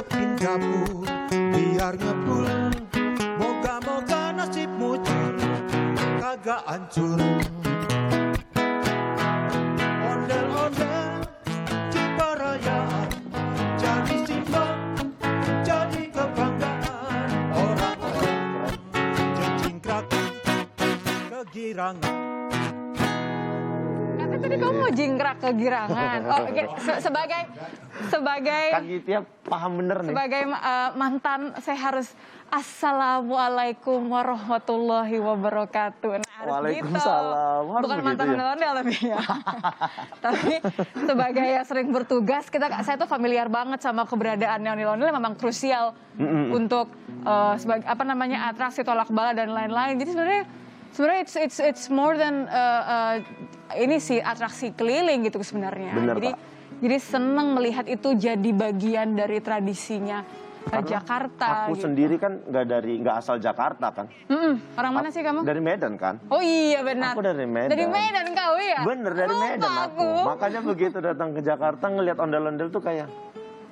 Masukin dapur biar ngebul, moga-moga nasib muncul kagak hancur. Ondel-ondel Cibarayaan jadi simbol, jadi kebanggaan orang-orang cengcingkrak kegirangan. Kata tadi kamu mau jingkrak kegirangan. Oh, oke. Sebagai Kan gitu ya, paham bener nih. sebagai mantan, saya harus Assalamualaikum warahmatullahi wabarakatuh. Nah, harus Waalaikumsalam. gitu. Harus Bukan begitu mantan ya? ondel-ondel tapi ya. Tapi sebagai yang sering bertugas, saya tuh familiar banget sama keberadaan ondel-ondel yang memang krusial untuk sebagai apa namanya atraksi tolak bala dan lain-lain. Jadi sebenarnya it's more than ini sih atraksi keliling gitu sebenarnya. Bener, Jadi seneng melihat itu jadi bagian dari tradisinya Jakarta. Aku gitu. sendiri kan nggak asal Jakarta kan. Orang mana sih kamu? Dari Medan kan. Oh iya benar. Aku dari Medan. Dari Medan kau ya? Bener, dari Lupa Medan aku. Makanya begitu datang ke Jakarta ngelihat ondel-ondel tuh kayak,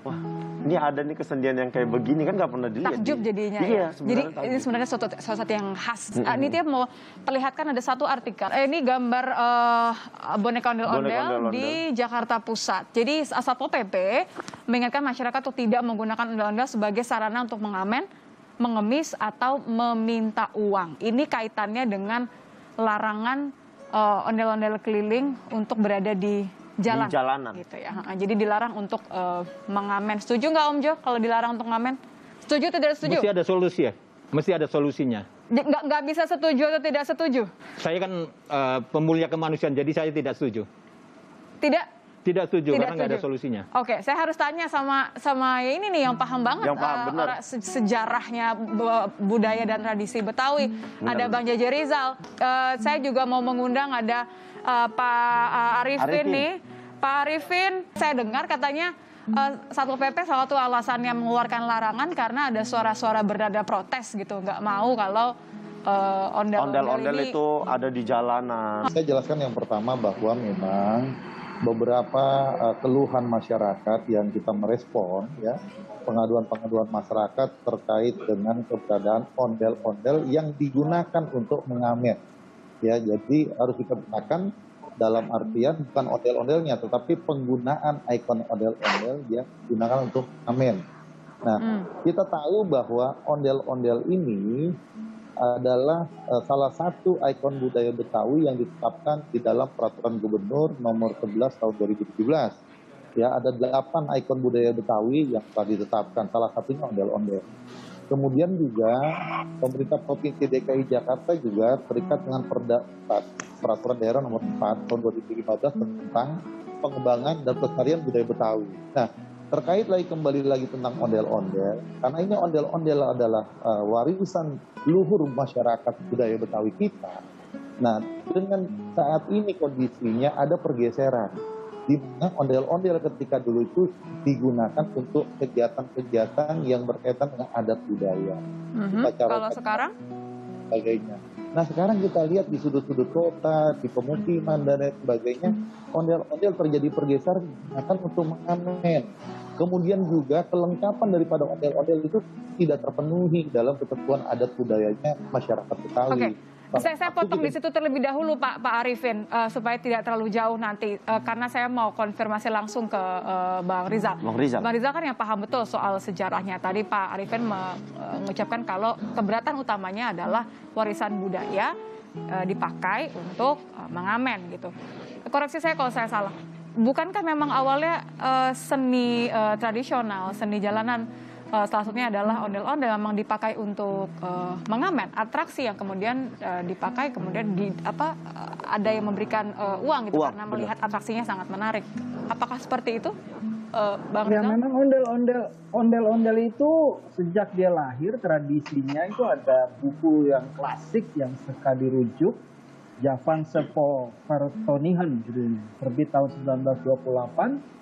wah ini ada nih kesenian yang kayak begini kan nggak pernah dilihat. Takjub jadinya. Iya, Ya. Jadi sebenarnya ini sebenarnya sesuatu yang khas. Ini dia mau perlihatkan ada satu artikel. Ini gambar boneka ondel-ondel di Jakarta Pusat. Jadi Satpol PP mengingatkan masyarakat untuk tidak menggunakan ondel-ondel sebagai sarana untuk mengamen, mengemis atau meminta uang. Ini kaitannya dengan larangan ondel-ondel keliling untuk berada di jalanan. Gitu ya. Jadi dilarang untuk mengamen. Setuju nggak Om Jo kalau dilarang untuk ngamen? Setuju atau tidak setuju? Mesti ada solusi ya, mesti ada solusinya. Nggak bisa setuju atau tidak setuju? Saya kan pemulia kemanusiaan, jadi saya tidak setuju. Tidak setuju karena nggak ada solusinya. Oke, saya harus tanya sama ya ini nih yang paham banget Yang paham, benar. sejarahnya budaya dan tradisi Betawi. Ada Bang Jaja Rizal. Saya juga mau mengundang ada Pak Arifin nih. Pak Arifin, saya dengar katanya Satpol PP salah satu alasannya mengeluarkan larangan karena ada suara-suara bernada protes gitu, nggak mau kalau ondel-ondel itu ada di jalanan. Saya jelaskan yang pertama bahwa memang beberapa keluhan masyarakat yang kita merespon, ya, pengaduan-pengaduan masyarakat terkait dengan keberadaan ondel-ondel yang digunakan untuk mengamen. Ya, jadi harus kita bedakan dalam artian bukan ondel-ondelnya, tetapi penggunaan ikon ondel-ondel yang digunakan untuk mengamen. Nah, kita tahu bahwa ondel-ondel ini adalah salah satu ikon budaya Betawi yang ditetapkan di dalam Peraturan Gubernur Nomor 11 Tahun 2017. Ya, ada 8 ikon budaya Betawi yang telah ditetapkan, salah satunya ondel-ondel. Kemudian juga pemerintah Provinsi DKI Jakarta juga terikat dengan Peraturan Daerah Nomor 4 Tahun 2015 tentang pengembangan dan pelestarian budaya Betawi. Nah, terkait kembali lagi tentang ondel-ondel, karena ini ondel-ondel adalah warisan luhur masyarakat budaya Betawi kita. Nah, dengan saat ini kondisinya ada pergeseran, di mana ondel-ondel ketika dulu itu digunakan untuk kegiatan-kegiatan yang berkaitan dengan adat budaya. Kalau sekarang? Sebagainya. Nah, sekarang kita lihat di sudut-sudut kota, di pemukiman dan lain sebagainya, ondel-ondel terjadi pergeseran digunakan untuk mengamen. Kemudian juga kelengkapan daripada ondel-ondel itu tidak terpenuhi dalam ketentuan adat budayanya masyarakat Betawi. Oke. Saya potong di situ terlebih dahulu Pak Arifin supaya tidak terlalu jauh nanti karena saya mau konfirmasi langsung ke Bang Rizal. Bang Rizal kan yang paham betul soal sejarahnya. Tadi Pak Arifin mengucapkan kalau keberatan utamanya adalah warisan budaya dipakai untuk mengamen gitu. Koreksi saya kalau saya salah. Bukankah memang awalnya seni tradisional, seni jalanan salah satunya adalah ondel-ondel memang dipakai untuk mengamen, atraksi yang kemudian dipakai kemudian ada yang memberikan uang gitu karena melihat atraksinya sangat menarik. Apakah seperti itu, Bang Ya Rizal? memang ondel-ondel itu sejak dia lahir tradisinya itu ada buku yang klasik yang sekali dirujuk, Javaanse Vertoniging judulnya, terbit tahun 1928.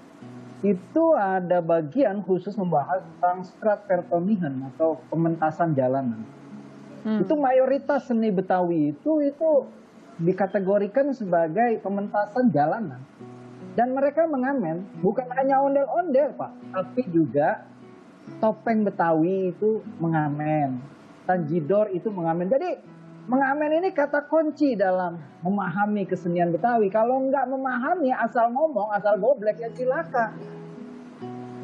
Itu ada bagian khusus membahas tentang Straat Vertoniging atau pementasan jalanan. Itu mayoritas seni Betawi itu dikategorikan sebagai pementasan jalanan. Dan mereka mengamen bukan hanya ondel-ondel Pak, tapi juga topeng Betawi itu mengamen, tanjidor itu mengamen. Jadi mengamen ini kata kunci dalam memahami kesenian Betawi. Kalau nggak memahami, asal ngomong, asal goblek ya cilaka.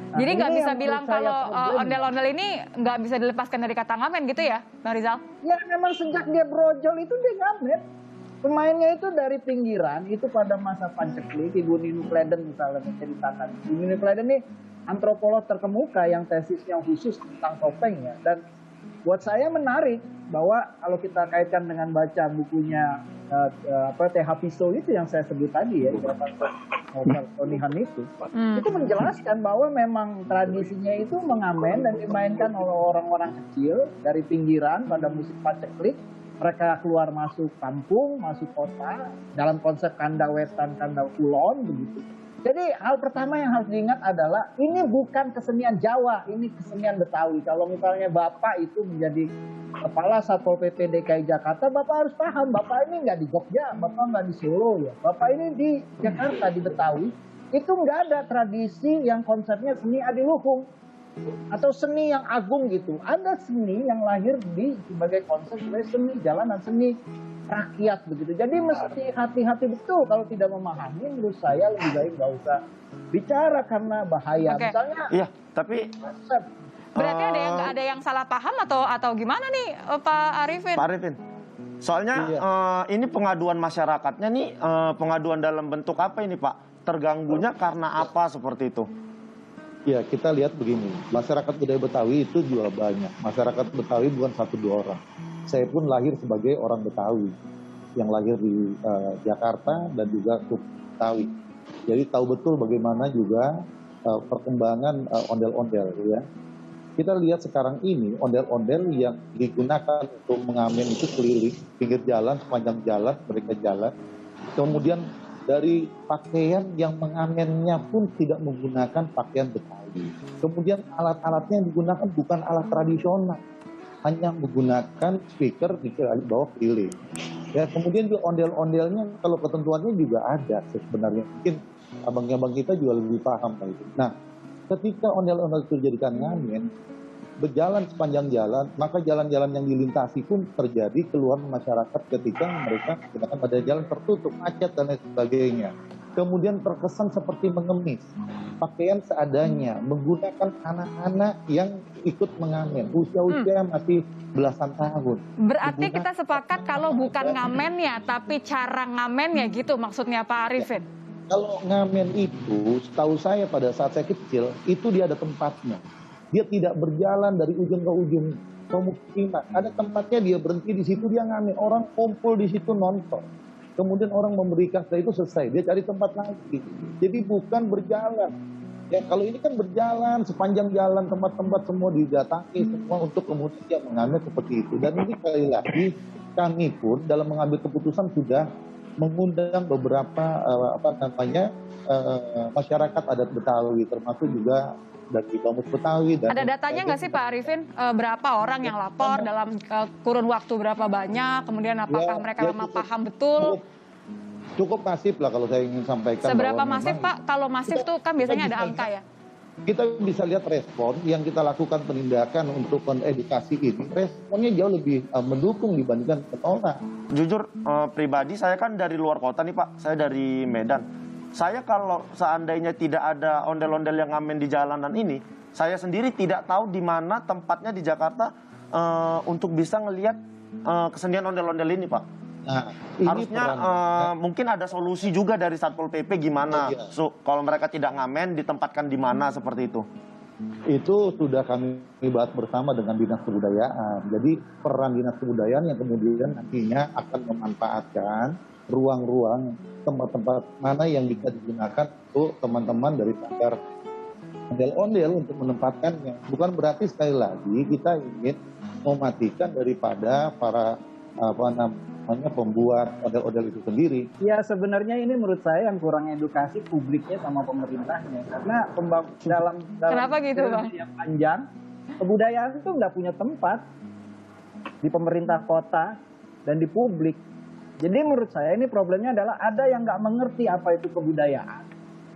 Nah, Jadi nggak ini bisa yang bilang menurut saya kalau problem. ondel-ondel ini nggak bisa dilepaskan dari kata ngamen gitu ya, Bang Rizal? Ya memang sejak dia brojol itu dia ngamen. Pemainnya itu dari pinggiran, itu pada masa Panceklik, Ibu Ninu Kleden misalnya menceritakan. Ibu Ninu Kleden ini antropolog terkemuka yang tesisnya khusus tentang topeng ya. Dan buat saya menarik bahwa kalau kita kaitkan dengan baca bukunya T.H. Piso itu yang saya sebut tadi ya, Tonihan itu menjelaskan bahwa memang tradisinya itu mengamen dan dimainkan oleh orang-orang kecil dari pinggiran pada musik paceklik. Mereka keluar masuk kampung, masuk kota, dalam konsep kanda wetan, kanda kulon begitu. Jadi hal pertama yang harus diingat adalah ini bukan kesenian Jawa, ini kesenian Betawi. Kalau misalnya Bapak itu menjadi kepala Satpol PP DKI Jakarta, Bapak harus paham, Bapak ini nggak di Jogja, Bapak nggak di Solo ya, Bapak ini di Jakarta, di Betawi. Itu nggak ada tradisi yang konsepnya seni adiluhung atau seni yang agung gitu. Ada seni yang lahir sebagai konsep sebagai seni jalanan, seni rakyat begitu. Jadi mesti hati-hati betul kalau tidak memahami. Menurut saya lebih baik nggak usah bicara karena bahaya. Oke. Misalnya, Iya, tapi Berarti ada yang salah paham atau gimana nih, Pak Arifin? Pak Arifin, soalnya ini pengaduan masyarakatnya nih, pengaduan dalam bentuk apa ini Pak? Terganggunya karena apa seperti itu? Ya, kita lihat begini, masyarakat budaya Betawi itu juga banyak. Masyarakat Betawi bukan 1-2 orang. Saya pun lahir sebagai orang Betawi, yang lahir di Jakarta dan juga ke Betawi. Jadi tahu betul bagaimana juga perkembangan ondel-ondel ya. Kita lihat sekarang ini ondel-ondel yang digunakan untuk mengamen itu keliling pinggir jalan, sepanjang jalan, mereka jalan. Kemudian dari pakaian yang mengamennya pun tidak menggunakan pakaian Betawi. Kemudian alat-alatnya yang digunakan bukan alat tradisional, hanya menggunakan speaker di bawah keliling. Ya, kemudian juga ondel-ondelnya kalau ketentuannya juga ada sebenarnya. Mungkin abang-abang kita juga lebih paham hal itu. Nah, ketika ondel-ondel itu dijadikan ngamen, berjalan sepanjang jalan, maka jalan-jalan yang dilintasi pun terjadi keluhan masyarakat ketika mereka menggunakan pada jalan tertutup, macet dan lain sebagainya. Kemudian terkesan seperti mengemis, pakaian seadanya, menggunakan anak-anak yang ikut mengamen, usia-usia masih belasan tahun. Berarti kita sepakat kalau bukan ngamennya, tapi cara ngamennya gitu maksudnya Pak Arifin? Kalau ngamen itu, setahu saya pada saat saya kecil, itu dia ada tempatnya. Dia tidak berjalan dari ujung ke ujung pemukiman. Ada tempatnya, dia berhenti di situ, dia ngamen. Orang kumpul di situ nonton. Kemudian orang memberikan, setelah itu selesai. Dia cari tempat lagi. Jadi bukan berjalan. Ya kalau ini kan berjalan sepanjang jalan, tempat-tempat semua didatangi semua untuk kemudian dia mengamen seperti itu. Dan ini sekali lagi kami pun dalam mengambil keputusan sudah mengundang beberapa masyarakat adat Betawi, termasuk juga dari Bamus Betawi. Dan ada datanya nggak sih Pak Arifin? Berapa orang yang lapor dalam kurun waktu berapa banyak? Kemudian apakah mereka memang paham betul? Cukup masif lah kalau saya ingin sampaikan. Seberapa masif Pak? Kalau masif tuh kan biasanya ada angka ya? Kita bisa lihat respon yang kita lakukan penindakan untuk mengedukasi ini. Responnya jauh lebih mendukung dibandingkan menolak. Jujur pribadi saya kan dari luar kota nih Pak, saya dari Medan. Saya kalau seandainya tidak ada ondel-ondel yang ngamen di jalanan ini, saya sendiri tidak tahu di mana tempatnya di Jakarta untuk bisa ngelihat kesenian ondel-ondel ini, Pak. Nah, ini harusnya mungkin ada solusi juga dari Satpol PP gimana, kalau mereka tidak ngamen ditempatkan di mana seperti itu. Itu sudah kami bahas bersama dengan Dinas Kebudayaan. Jadi peran Dinas Kebudayaan yang kemudian nantinya akan memanfaatkan ruang-ruang tempat-tempat mana yang bisa digunakan untuk teman-teman dari sanggar ondel-ondel untuk menempatkannya. Bukan berarti sekali lagi kita ingin mematikan daripada para pembuat ondel-ondel itu sendiri. Ya sebenarnya ini menurut saya yang kurang edukasi publiknya sama pemerintahnya. Karena dalam Kenapa gitu, Bang? yang panjang, kebudayaan itu nggak punya tempat di pemerintah kota dan di publik. Jadi menurut saya ini problemnya adalah ada yang nggak mengerti apa itu kebudayaan.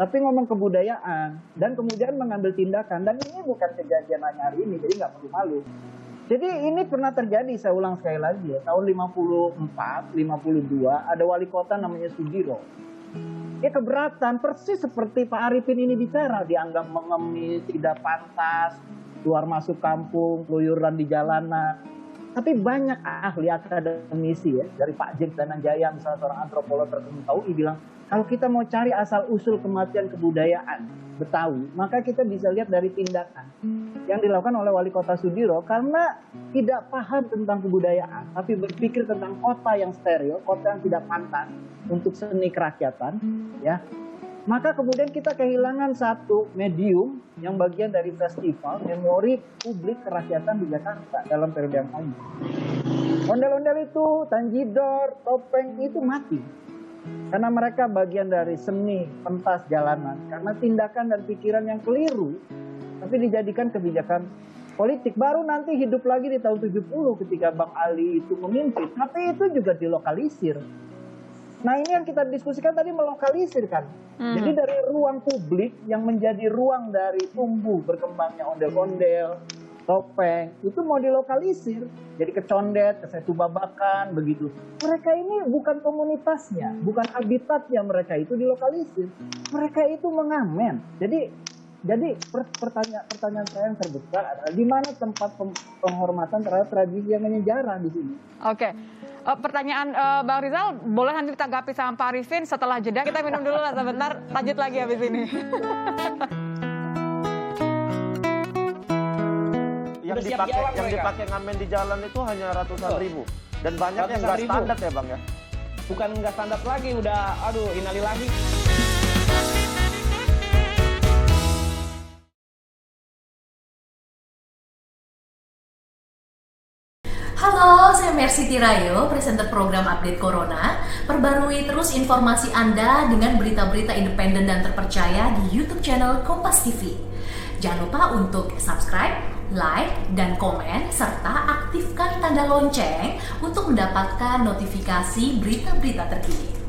tapi ngomong kebudayaan dan kemudian mengambil tindakan. Dan ini bukan kejadian hanya hari ini, jadi nggak perlu malu. Jadi ini pernah terjadi, saya ulang sekali lagi ya, tahun 54, 52 ada wali kota namanya Sudiro. Dia keberatan persis seperti Pak Arifin ini bicara, dianggap mengemis, tidak pantas, keluar masuk kampung, keluyuran di jalanan. Tapi banyak ahli akademisi ya, dari Pak James Dananjaya misalnya seorang antropolog terkenal UI bilang, kalau kita mau cari asal usul kematian kebudayaan Betawi, maka kita bisa lihat dari tindakan yang dilakukan oleh wali kota Sudiro karena tidak paham tentang kebudayaan, tapi berpikir tentang kota yang steril, kota yang tidak pantas untuk seni kerakyatan, ya. Maka kemudian kita kehilangan satu medium yang bagian dari festival memori publik kerakyatan di Jakarta dalam periode yang panjang. Ondel-ondel itu, tanjidor, topeng itu mati. Karena mereka bagian dari seni pentas jalanan. Karena tindakan dan pikiran yang keliru, tapi dijadikan kebijakan politik. Baru nanti hidup lagi di tahun 70 ketika Bang Ali itu memimpin. Tapi itu juga dilokalisir. Nah ini yang kita diskusikan tadi melokalisir kan. Jadi dari ruang publik yang menjadi ruang dari tumbuh berkembangnya ondel-ondel, topeng, itu mau dilokalisir. Jadi kecondet, kesetu babakan, begitu. Mereka ini bukan komunitasnya, bukan habitatnya mereka itu dilokalisir. Mereka itu mengamen. Jadi pertanyaan saya yang terbesar adalah di mana tempat penghormatan terhadap tradisi yang menyejarah di sini. Oke. Pertanyaan Bang Rizal, boleh nanti ditanggapi sama Pak Arifin setelah jeda. Kita minum dulu lah sebentar, lanjut lagi habis ini. Yang dipakai ngamen di jalan itu hanya ratusan ribu. Dan banyaknya nggak standar ya Bang ya? Bukan nggak standar lagi, udah aduh innalillahi. Halo, saya Mercy Tirayo, presenter program Update Corona. Perbarui terus informasi Anda dengan berita-berita independen dan terpercaya di YouTube channel Kompas TV. Jangan lupa untuk subscribe, like, dan komen, serta aktifkan tanda lonceng untuk mendapatkan notifikasi berita-berita terkini.